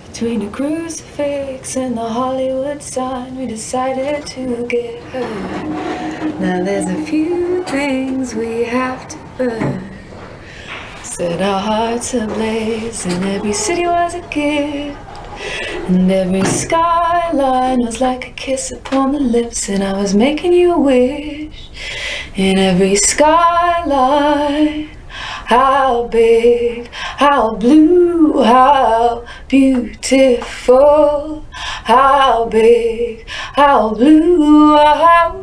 Between a crucifix and the Hollywood sign, we decided to get hurt. Now there's a few things we have to burn. Set our hearts ablaze, and every city was a gift. And every skyline was like a kiss upon the lips, and I was making you a wish. In every skyline, how big, how blue, how beautiful, how big, how blue, how...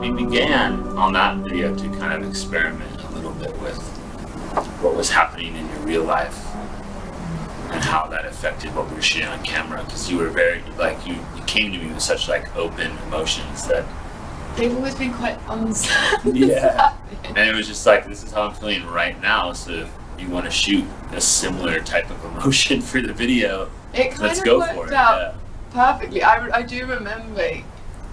We began on that video to kind of experiment a little bit with what was happening in your real life and how that affected what we were shooting on camera, because you were very, like, you came to me with such, like, open emotions that... They've always been quite uncertain. Yeah. And it was just like, this is how I'm feeling right now, so if you want to shoot a similar type of emotion for the video, let's go for it. Out perfectly. I do remember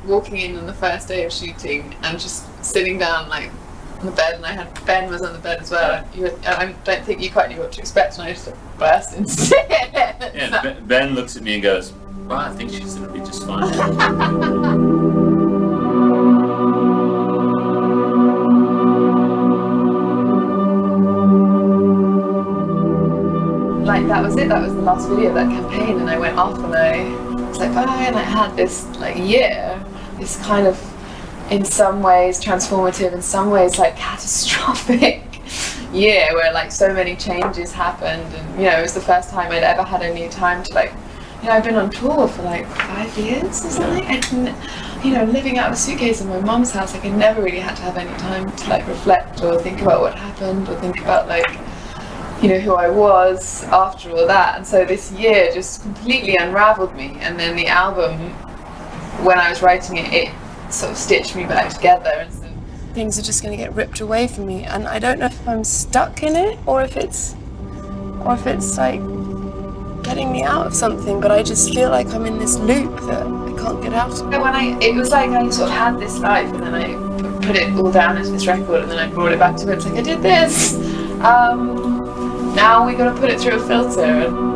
walking in on the first day of shooting and just sitting down, like, on the bed, and Ben was on the bed as well. Yeah. I don't think you quite knew what to expect, and I just burst into tears. Yeah, so. Ben looks at me and goes, well, I think she's going to be just fine. Like, that was it, that was the last video of that campaign, and I went off and I was like, bye, and I had this, like, year, this kind of, in some ways transformative, in some ways like catastrophic year where like so many changes happened, and you know, it was the first time I'd ever had any time to, like, you know, I've been on tour for like 5 years or something. I didn't, you know, living out of a suitcase in my mum's house, like I never really had to have any time to like reflect or think about what happened or think about, like, you know, who I was after all that. And so this year just completely unraveled me, and then the album, when I was writing it, it sort of stitched me back together, and so things are just going to get ripped away from me, and I don't know if I'm stuck in it or if it's like getting me out of something, but I just feel like I'm in this loop that I can't get out of. It was like I sort of had this life, and then I put it all down into this record, and then I brought it back to it. It's like, I did this, now we got to put it through a filter. And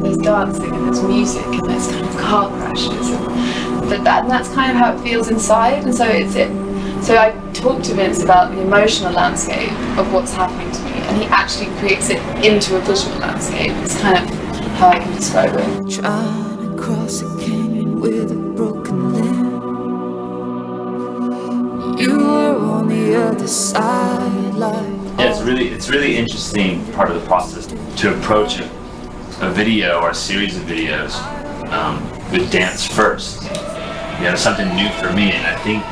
there's dancing and there's music and there's kind of car crashes, and that's kind of how it feels inside. And so so I talked to Vince about the emotional landscape of what's happening to me, and he actually creates it into a visual landscape. It's kind of how I can describe it. Trying to cross a canyon with a broken limb. You were on the other side, like... Yeah, it's really interesting part of the process to approach it. A video or a series of videos with dance first. You know, something new for me, and I think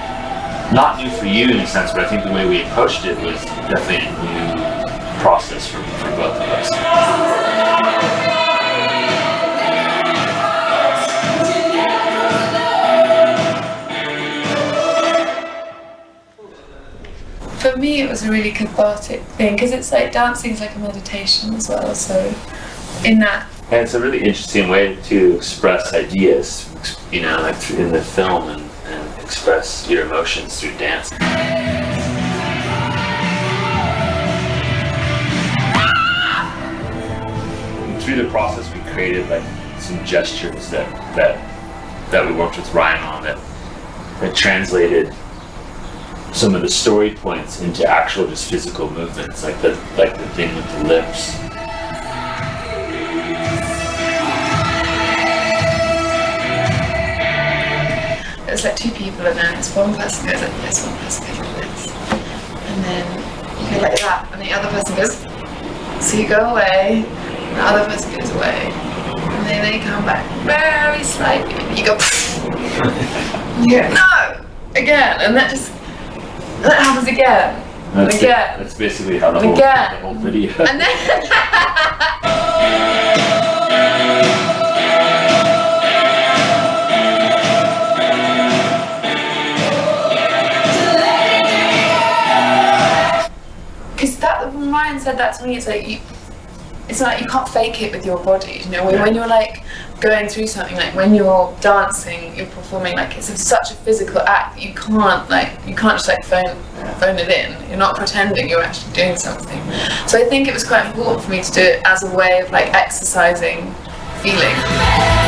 not new for you in a sense, but I think the way we approached it was definitely a new process for both of us. For me, it was a really cathartic thing, because it's like dancing is like a meditation as well. So in that, and it's a really interesting way to express ideas, you know, like in the film, and express your emotions through dance. Through the process, we created like some gestures that we worked with Ryan on that translated some of the story points into actual just physical movements, like the thing with the lips. It's like two people, and then it's one person goes like this, one person goes like this, and then you go like that, and the other person goes, so you go away, and the other person goes away, and then they come back very slightly, and you go, and you go, no, again, and that happens again, and again. That's basically how the whole video. And then Ryan said that to me, it's like, it's like you can't fake it with your body, you know, when you're like going through something, like when you're dancing, you're performing, like it's such a physical act that you can't just like phone it in. You're not pretending, you're actually doing something. So I think it was quite important for me to do it as a way of like exercising feeling.